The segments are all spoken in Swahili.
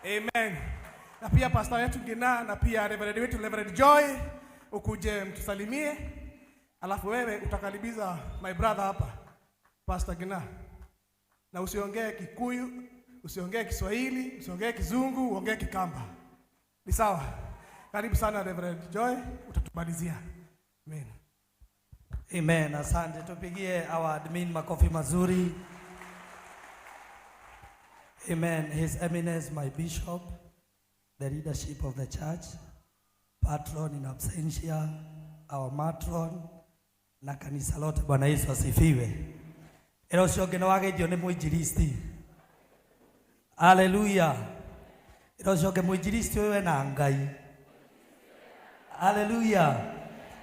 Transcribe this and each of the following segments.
Amen. Na pia pastor wetu Gina na pia Reverend wetu Reverend Joy ukuje mtusalimie. Alafu wewe utakaribiza my brother hapa Pastor Gina. Na usiongee Kikuyu, usiongee Kiswahili, usiongee Kizungu, uongee Kikamba. Ni sawa? Karibu sana Reverend Joy, utatumalizia. Amen. Amen. Asante, tupigie our admin makofi mazuri. Amen. His Eminence, my bishop, the leadership of the church, patron in absentia, our matron, na kanisa lote. Bwana Yesu asifiwe. Ero shogeno wage jone muinjilisti. Hallelujah. Ero shoge muinjilisti wewe na Ngai. Hallelujah.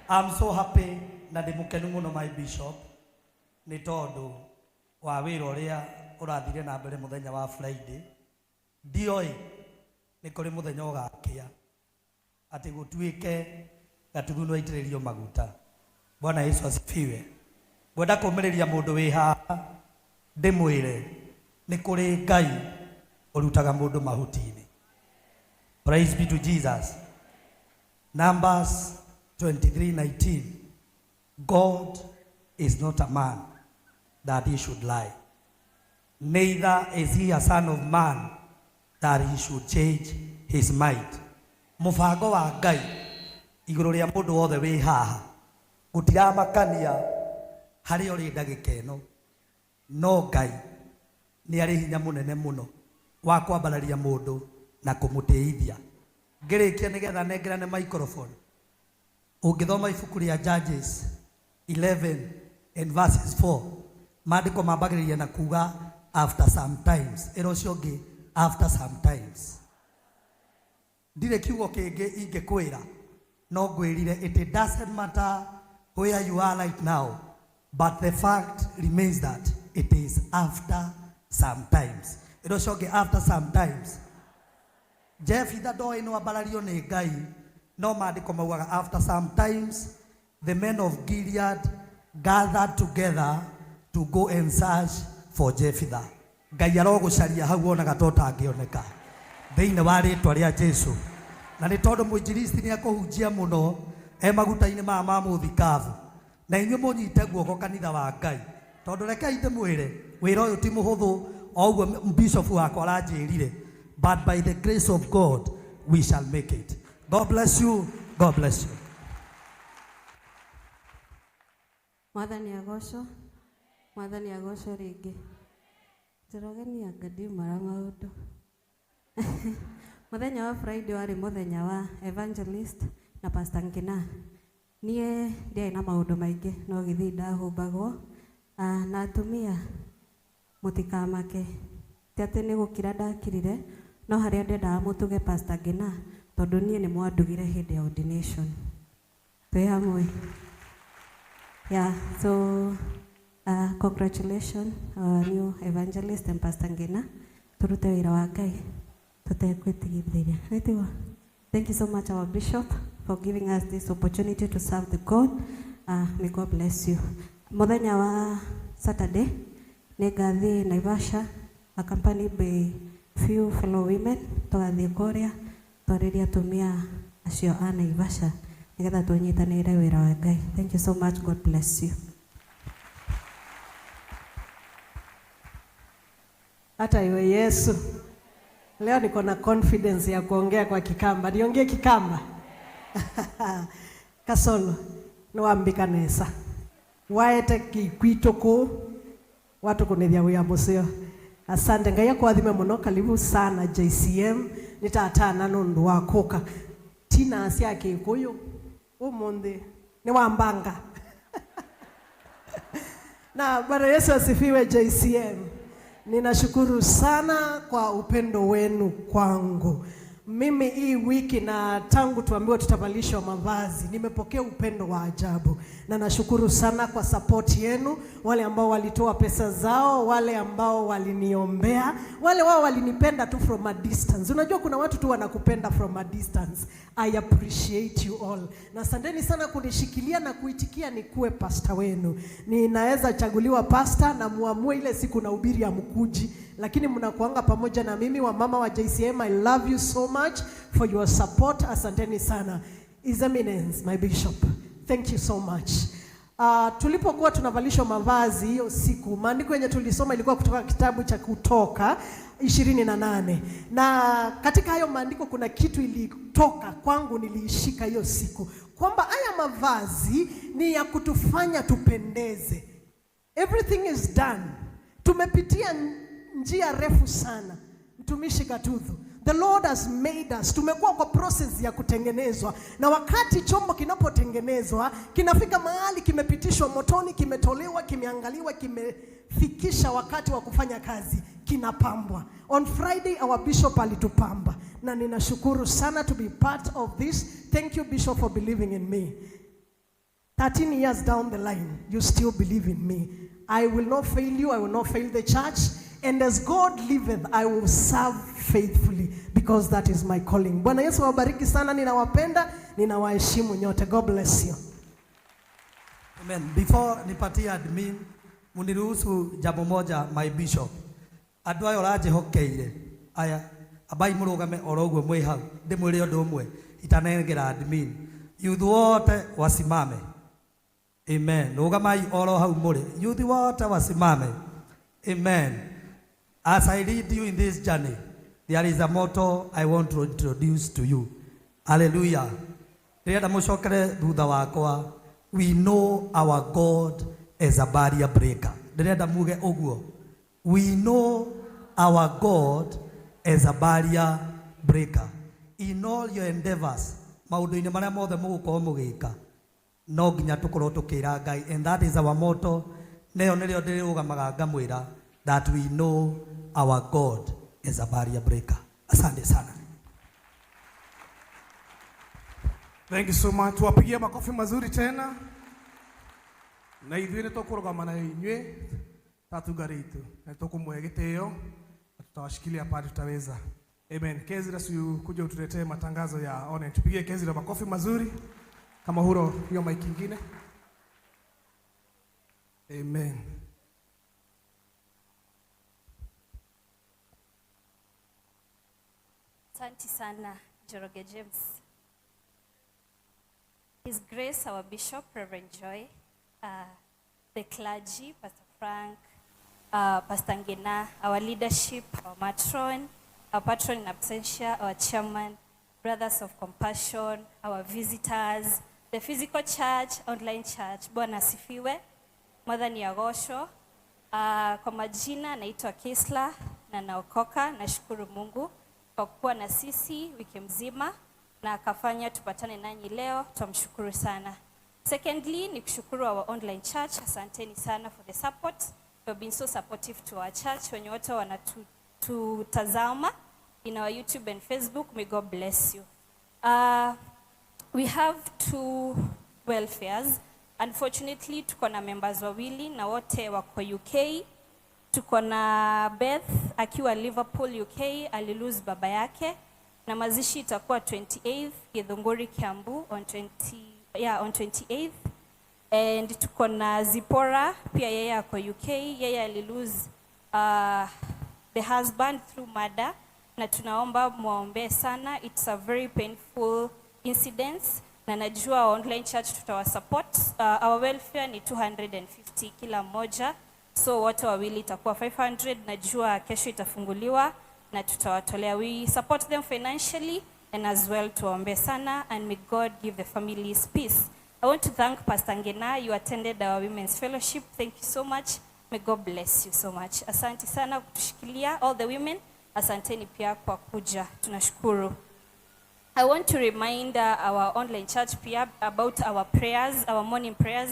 I'm so happy na ndimukenu muno my bishop ni tondu wa wira uria urathire na mbere muthenya wa Friday. Ndioi ni kuri muthenya ugakia ati gutuike gatugunu aitiririo maguta. Bwana Yesu asifiwe. Gwenda kumiriria mundu wi haha ndimwire ni kuri Ngai urutaga mundu mahutini. Praise be to Jesus. Numbers 23:19. God is not a man that he should lie, neither is he a son of man that he should change his mind. Mufango wa Ngai iguru ria mundu wothe wi haha gutiramakania hari uri ndagika ino, no Ngai ni ari hinya munene muno wa kwambararia mundu na kumutithia. Ngirikia nigetha nengerane microphone, ungithoma ibuku ria Judges 11 and verses 4, maandiko mambagiriria na kuga after sometimes. Ero ciongi after sometimes. Ndire kiugo kingi ingikwira, no ngwirire it doesn't matter where you are right now, but the fact remains that it is after sometimes. Ero ciongi after sometimes. Jephthah ndoi no ambarario ni Ngai, no maandiko maugaga after sometimes the men of Gilead gathered together to go and search for Jephthah. Ngai arogucaria hau ona gatota angioneka thiini wa ritwa ria Jesu. Na ni tondu muinjilisti ni akuhunjia muno maguta-ini ma muthikavu, na inyu munyite guoko kanitha wa Ngai, tondu reke ndimwire wira uyu ti muhuthu o uguo bishop wakwa aranjirire, but by the grace of God we shall make it. God bless you. God bless you. Mwathani agocwo ringi. Njorogeni angadi mara maundu. Muthenya wa Friday wari muthenya wa evangelist na Pastor Ngina. Nie ndiai na maundu maingi no githi ndahumbagwo na atumia mutikamake. Tiate ni gukira ndakirire no haria ndendaga mutuge Pastor Ngina tondu nie ni mwandugire hindi ya ordination. Twi hamwe. Yeah, so congratulations our new evangelist and Pastor Ngina. Turute wira wa Ngai tutekwĩtigithĩria. Thank you so much our bishop for giving us this opportunity to serve the God. May God bless you. Muthenya wa Saturday negathi Naivasha accompanied by few fellow women tugathie Korea twariria atumia acio a Naivasha nigetha tunyitanĩre wĩra wa Ngai. Thank you so much. God bless you. Hata iwe Yesu. Leo niko na confidence ya kuongea kwa Kikamba. Niongee Kikamba. Kasolo nwambika nesa. Waete kikwitoko watu kunethia wia museo. Asante Ngai akwathime muno, karibu sana JCM. Nitatana nundu wakoka. Tina asia Kikuyu umundi ni wambanga. Na Bwana Yesu asifiwe JCM. Ninashukuru sana kwa upendo wenu kwangu. Mimi hii wiki na tangu tuambiwa tutavalishwa mavazi, nimepokea upendo wa ajabu. Na nashukuru sana kwa support yenu, wale ambao walitoa pesa zao, wale ambao waliniombea, wale wao walinipenda tu from a distance. Unajua kuna watu tu wanakupenda from a distance. I appreciate you all. Na asanteni sana kunishikilia na kuitikia nikuwe pastor wenu. Ninaweza chaguliwa pastor na muamue ile siku na ubiri ya mkuji. lakini mnakuanga pamoja na mimi. Wamama wa JCM, I love you so much for your support. Asanteni sana. His Eminence, my bishop, thank you so much. Tulipokuwa tunavalishwa mavazi hiyo siku, maandiko yenye tulisoma ilikuwa kutoka kitabu cha Kutoka 28. Na katika hayo maandiko kuna kitu ilitoka kwangu, niliishika hiyo siku, kwamba haya mavazi ni ya kutufanya tupendeze. Everything is done. Tumepitia njia refu sana. Mtumishi Gatuthu, the Lord has made us. Tumekuwa kwa process ya kutengenezwa, na wakati chombo kinapotengenezwa kinafika mahali kimepitishwa motoni, kimetolewa, kimeangaliwa, kimefikisha wakati wa kufanya kazi, kinapambwa. On Friday our bishop alitupamba, na ninashukuru sana to be part of this. Thank you, Bishop, for believing in me. 13 years down the line, you still believe in me. I will not fail you. I will not fail the church. And as God liveth, I will serve faithfully, because that is my calling. Bwana Yesu wabariki sana. Ninawapenda, ninawaheshimu nyote. God bless you. Amen. Before nipatie admin, muniruhusu jambo moja, my bishop. Andũ aya ũranjĩhokeire aya abai mũrũgame oro ũguo mwĩ hau, ndĩmwĩre ũndũ ũmwe itanengera admin. Youth wote wasimame. Amen. Rũgamai oro hau mũrĩ. Youth wote wasimame. Amen. As I lead you in this journey, there is a motto I want to introduce to you. Hallelujah. Rĩrĩa mũcokere thutha wakwa. We know our God as a barrier breaker. Rĩrĩa muge ũguo. We know our God as a barrier breaker. In all your endeavors, maũndũ-inĩ marĩa mothe mũgũkorwo mũgĩka, no nginya tũkorwo tũkĩra Ngai, and that is our motto. Nĩyo nĩrĩo ndĩrĩrũgamaga ngamwĩra, that we know our God as a barrier breaker. Asante sana. Thank you so much. Tuwapigie makofi mazuri tena. Na ithuĩ nĩtũkũrũgama na inyuĩ tatugaritu. Na tũkũmũhe gĩtĩo na tutawashikilia pale tutaweza. Amen. Kezira kuja utuletee matangazo ya online. Tupigie Kezira makofi mazuri. Kama huro hiyo mic nyingine. Amen. Asante sana, Njoroge James. His Grace, our Bishop, Reverend Joy, the clergy, Pastor Frank, Pastor Ngina, our leadership, our matron, our patron in absentia, our chairman, Brothers of Compassion, our visitors, the physical church, online church. Bwana asifiwe. Mother ni Agosho. Kwa majina naitwa Kisla na naokoka. Nashukuru Mungu kwa kuwa na sisi wiki mzima na akafanya tupatane nanyi leo. Tumshukuru sana. Secondly, ni kushukuru our online church. Asanteni sana for the support. You have been so supportive to our church. Wenye wote wanatutazama in our YouTube and Facebook, may God bless you. We have 2 welfares. Unfortunately, tuko na members wawili na wote wako UK. Tuko na Beth akiwa Liverpool, UK, alilose baba yake. Na mazishi itakuwa 28th, Githunguri, Kiambu, on 28th. And tuko na Zipora, pia yeye ako UK. Yeye alilose the husband through murder. Na tunaomba muombe sana. It's a very painful incident. Na najua online church tutawa support. Our welfare ni 250 kila moja. So wote wawili itakuwa 500. Najua kesho itafunguliwa na tutawatolea. We support them financially and as well tuombe sana, and may God give the families peace. I want to thank Pastor Ngina. You attended our women's fellowship. Thank you so much. May God bless you so much. Asante sana kutushikilia, all the women. Asanteni pia kwa kuja. Tunashukuru. I want to remind our online church pia about our prayers, our morning prayers.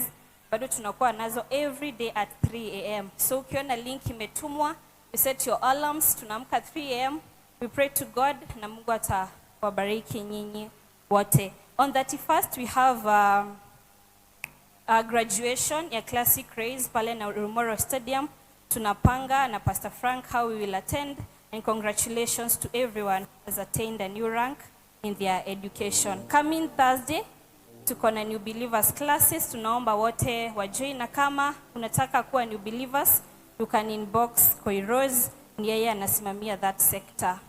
Bado tunakuwa nazo every day at 3 a.m. So ukiona link imetumwa, you set your alarms, tunaamka 3 a.m. We pray to God na Mungu atawabariki nyinyi wote. On 31st we have a graduation ya Classic Race pale na Rumoro Stadium. Tunapanga na Pastor Frank how we will attend, and congratulations to everyone who has attained a new rank in their education. Coming Thursday, tuko na new believers classes. Tunaomba wote wajoin, na kama unataka kuwa new believers, you can inbox Koiros ni yeye anasimamia that sector.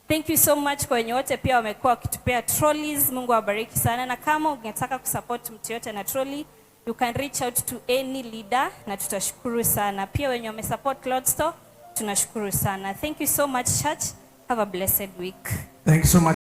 Thank you so much kwa wenye wote pia wamekuwa wakitupea trolleys. Mungu awabariki sana, na kama ungetaka kusupport mtu yote na trolley, you can reach out to any leader na tutashukuru sana. Pia wenye wamesupport Lord Store tunashukuru sana. Thank you so much church. Have a blessed week. Thank you so much.